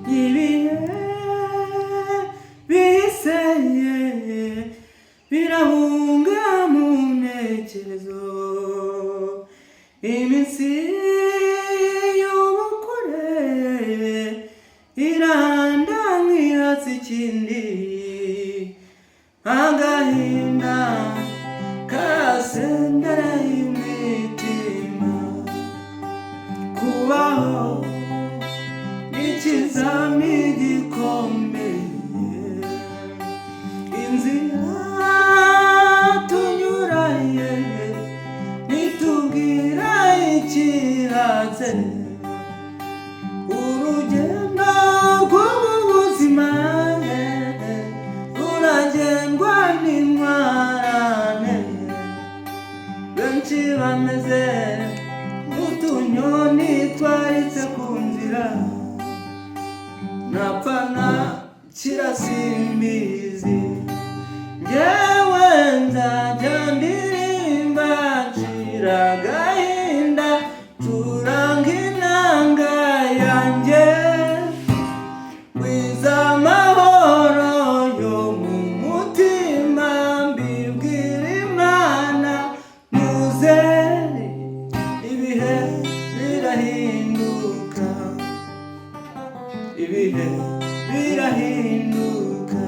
Ibihe biseye birahunga mu ntekerezo iminsi y'ubukure iranda nk'ihatsi ikindi agahinda kasendera imitima kubaho ikizami gikomeye inzira tunyuranye nitubwira ikihatse urugendo rw'ubuzima ruragendwa n'intwarane benshi bameze nk'utunyoni twaritse ku nzira napana kirasimbizi njyewe nzajya ndirimba nshira agahinda turanga inanga yanjye wiza amahoro yo mu mutima mbibwira Imana muze ibihe birahinduka ibihe birahinduka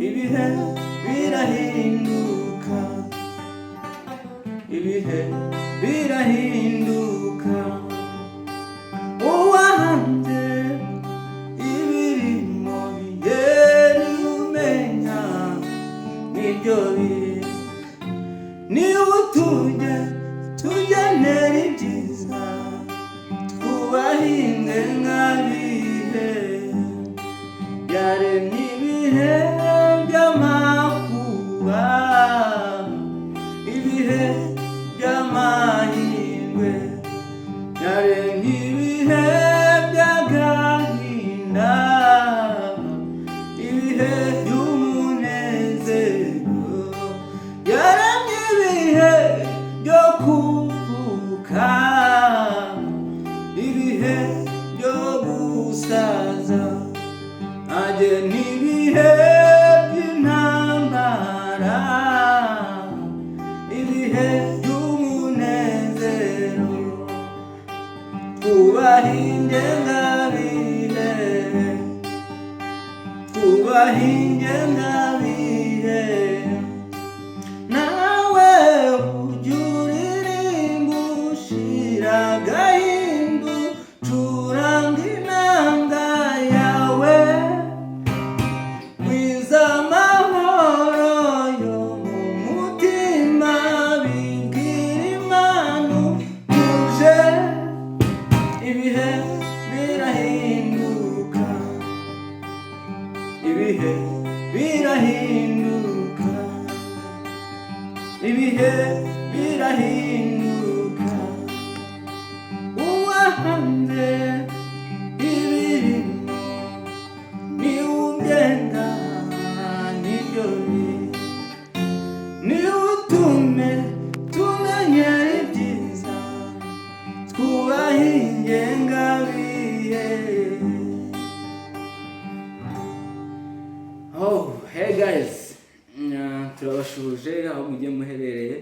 ibihe birahinduka ibihe birahinduka uwahanze ibirimo bigeni umenya nibyo biri niwe tugenera ibyiza twubahinge nk'abihe yaremye ibihe by'amakuba ibihe by'amahirwe yaremye ibihe by'agahinda ibihe by'umunezero yaremye ibihe byo kuvuka ibihe byo gusaza agena ibihe by'intambara ibihe by'umunezero twubahinge nk'abihe twubahinge nk'abihe nawe ujya uririmba ushira agahindu curanga inanga yawe wiza amahoro yo mu mutima bibwira Imana uje ibihe birahinduka ibihe birahinduka ibihe birahinduka uwahanze ibirimo niwugenda nibyo biri niwutume tumenyera ibyiza twubahinge nk'abihe. Oh, hey guys, turabashuje aho mugiye muherereye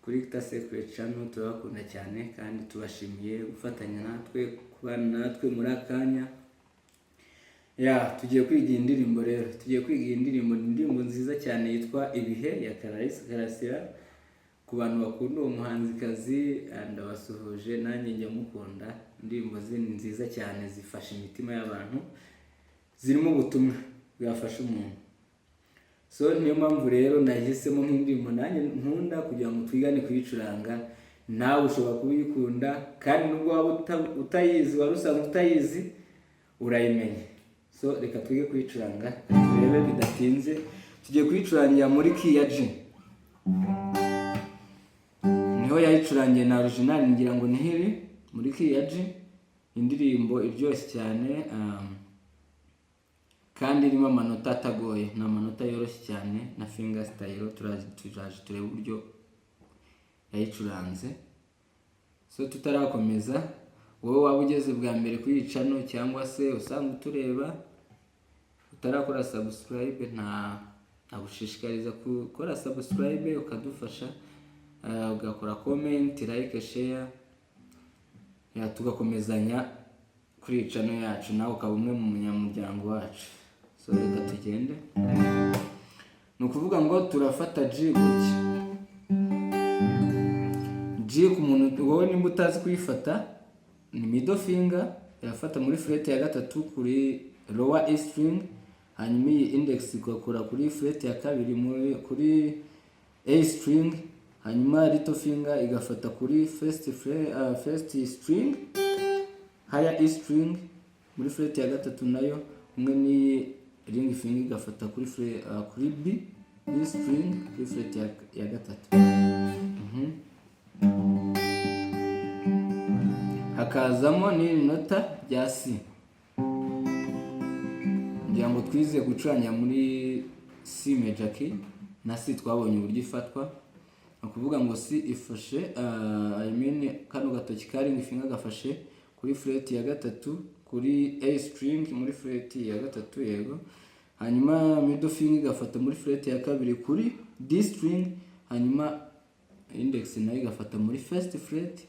kuri Secret Channel, turabakunda cyane kandi tubashimiye gufatanya natwe kubana natwe muri akanya. Tugiye kwiga indirimbo rero, tugiye kwiga indirimbo nziza cyane yitwa Ibihe ya Karasira. Ku bantu bakunda uwo muhanzikazi ndabasuhuje, nanjye njya mukunda. Indirimbo zini nziza cyane zifasha imitima y'abantu, zirimo ubutumwa bwafasha umuntu. So niyo mpamvu rero nahisemo nk'indirimbo nanjye nkunda kugira ngo twigane kuyicuranga. Nawe ushobora kuyikunda kandi nubwo waba utayizi, wari usanzwe utayizi, urayimenya. So reka twige kuyicuranga, turebe bidatinze. Tugiye kuyicurangira muri key ya G. Niho yayicurangiye na original, ngira ngo ni hiri muri key ya G. Indirimbo iryoshye cyane, kandi irimo amanota atagoye, ni amanota yoroshye cyane na finger style. Turaje turebe uburyo yayicuranze. So tutarakomeza, wowe waba ugeze bwa mbere kuri iyi channel cyangwa se usanga utureba utarakora subscribe, nagushishikariza gukora subscribe ukadufasha, ugakora comment, like, share, tugakomezanya kuri iyi channel yacu, nawe ukaba umwe mu munyamuryango wacu. So reka tugende. Ni ukuvuga ngo turafata G gutya. G ku muntu wowe nimba utazi kuyifata, ni middle finger irafata muri fret ya gatatu kuri lower A string, hanyuma iyi index igakora kuri fret ya kabiri kuri A string, hanyuma little finger igafata kuri first string, higher E string muri fret ya gatatu nayo, umwe ni ring finger igafata kuri B string kuri fret ya gatatu. Hakazamo ni nota rya C. Ngira ngo twize gucuranga muri C major key, na C twabonye uburyo ifatwa. Ukuvuga ngo C ifashe kano gatoki ka ring finger gafashe kuri fret ya gatatu kuri A string muri fret ya gatatu, yego. Hanyuma middle finger igafata muri fret ya kabiri kuri D string, hanyuma index nayo igafata muri first fret,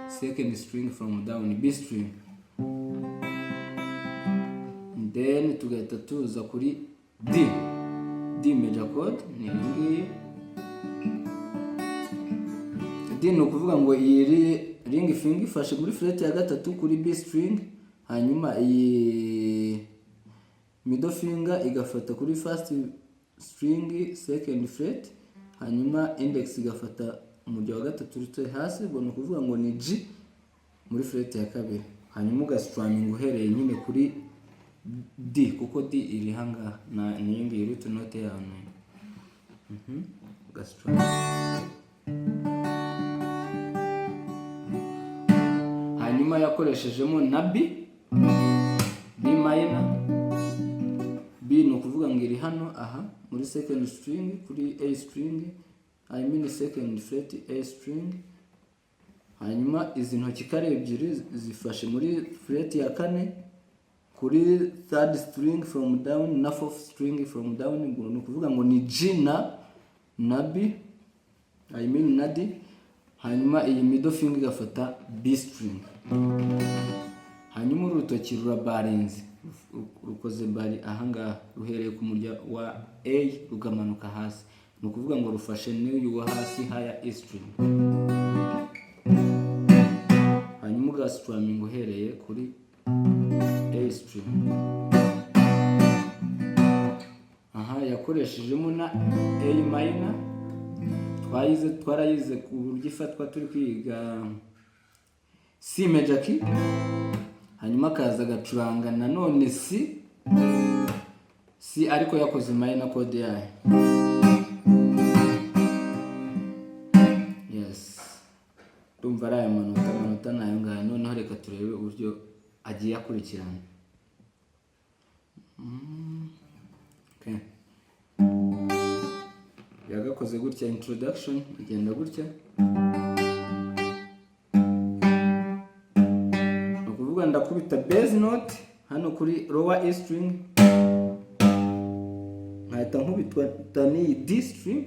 second string from down B string. And then tugahita tuza kuri D major chord, ni iyi. D ni ukuvuga ngo iyi ring finger ifashe muri fret ya gatatu kuri B string, hanyuma iyi middle finger igafata kuri first string second fret, hanyuma index igafata umujyo wa gatatu rutse hasi, ubwo ni ukuvuga ngo ni G muri fret ya kabiri. Hanyuma ugastrumming uhereye nyine kuri D, kuko D iri hanga na niyo ngiyi root note yawe. Ugastrumming. Hanyuma yakoreshejemo na B minor. B ni ukuvuga ngo iri hano aha muri second string kuri A string, second fret A string. Hanyuma izi ntoki kare ebyiri zifashe muri fret ya kane kuri third string from down na fourth string from down, ni ukuvuga ngo ni G na B, na D. Hanyuma iyi middle finger igafata B string. Hanyuma urutoki rurabarinze, rukoze bari ahangaha, ruhereye ku murya wa A rugamanuka hasi, ni ukuvuga ngo rufashe n'uyu wa hasi higher E string. Hanyuma ugastrumming uhereye kuri A string. Yakoreshejemo na A minor, twarayize ku buryo ifatwa turi kwiga C major key. Hanyuma kaza gacuranga nanone C ariko yakoze minor chord yayo. Yes, ndumva ari aya manota nayo ngayo. Noneho reka turebe uburyo agiye akurikirana. Okay, yagakoze gutya, introduction igenda gutya. Ukuvuga ndakubita bass note hano kuri lower E string, nkahita nkubitwa ni D string,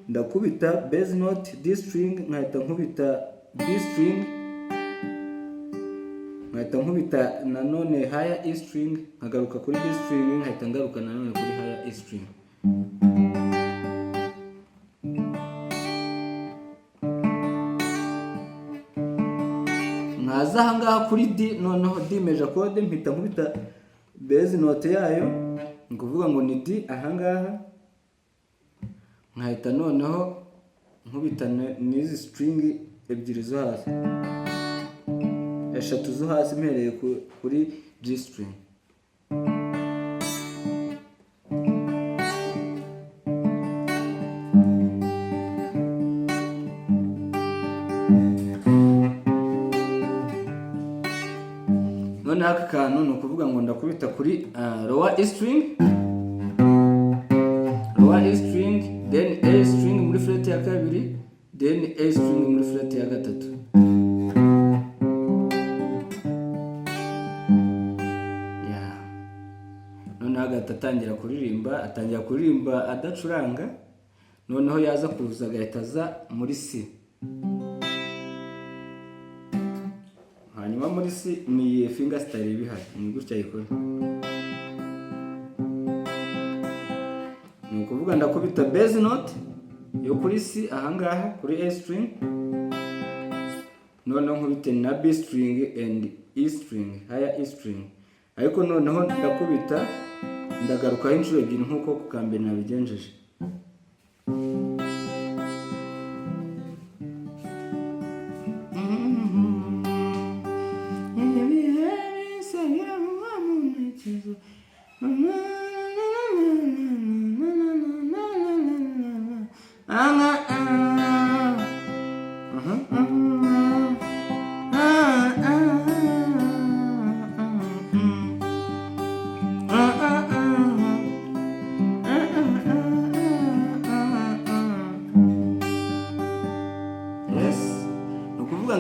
ndakubita bass note D string, nkahita nkubita B string, nkahita nkubita nanone higher E string, nkagaruka kuri B string, nkahita ngaruka nanone kuri higher E string. Nkaza ahangaha kuri D, noneho D major chord mpita nkubita bass note yayo, ni ukuvuga ngo ni D ahangaha, nkahita noneho nkubita n'izi string ebyiri zo hasi, eshatu zo hasi mpereye kuri G string. none aka kantu no kuvuga ngo ndakubita kuri lower E string, then A string muri fret ya kabiri, then A string muri fret ya gatatu. Yeah. None agatangira kuririmba adacuranga, noneho yaza kuza agahitaza muri C. Hanyuma muri C ni finger style ibihari, ni gutya ikora. Ni ukuvuga ndakubita bass note yo kuri C ahangaha kuri A string, noneho nkubite na B string and E string, higher E string. Ariko noneho ndakubita ndagarukaho inshuro ebyiri nkuko ku kambere nabigenjeje.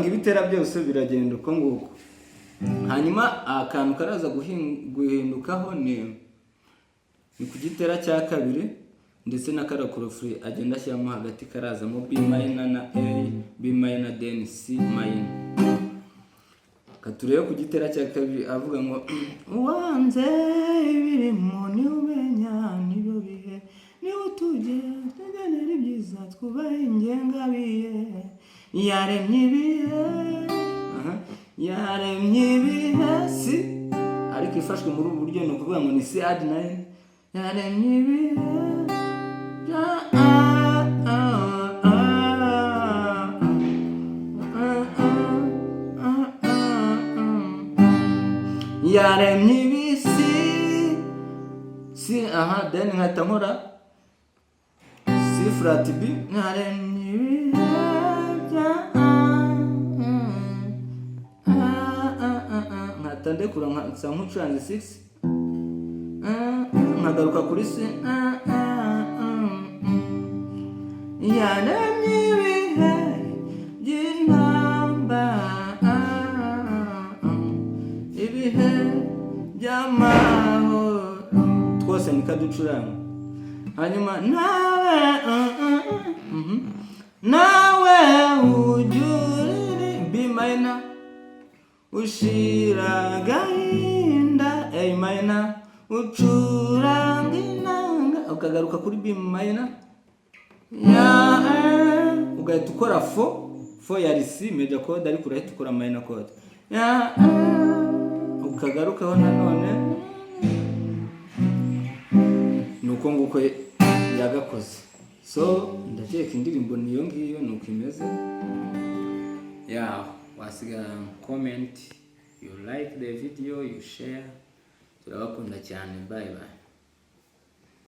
Ibitera byose biragenda uko nguko. Hanyuma akantu karaza guhindukaho ni ku gitera cya kabiri ndetse na karakorofre agenda ashyiramo hagati karazamo B minor na A, B minor then C minor. Katureye ku gitera cya kabiri avuga ngo wanze ibirimo ni umenya nibyo bihe ni utuje tugenera ibyiza twubahe ingengabihe yaremye ibihe si ariko ifashwe muri ubu buryo no kuvuga ngo ni C add 9 yaremye ibihe yaremye ibisi si then nkahita nkora C flat B yaremye ibihe ndekura nka nkucuranze 6 nkagaruka kuri C yaremye ibihe by'intamba ibihe by'amahoro twose nikaducuranga. Hanyuma nawe ujurire B minor ushira gahinda A minor ucuranga inanga ukagaruka kuri B minor ugahita ukora 4 ya C major chord ariko urahita ukora minor chord ukagarukaho nanone nuko nguko yagakoze. So ndakeka indirimbo niyo ngiyo nuko imeze. Wasiga comment, you like the video, you share. Turabakunda cyane, bye bye.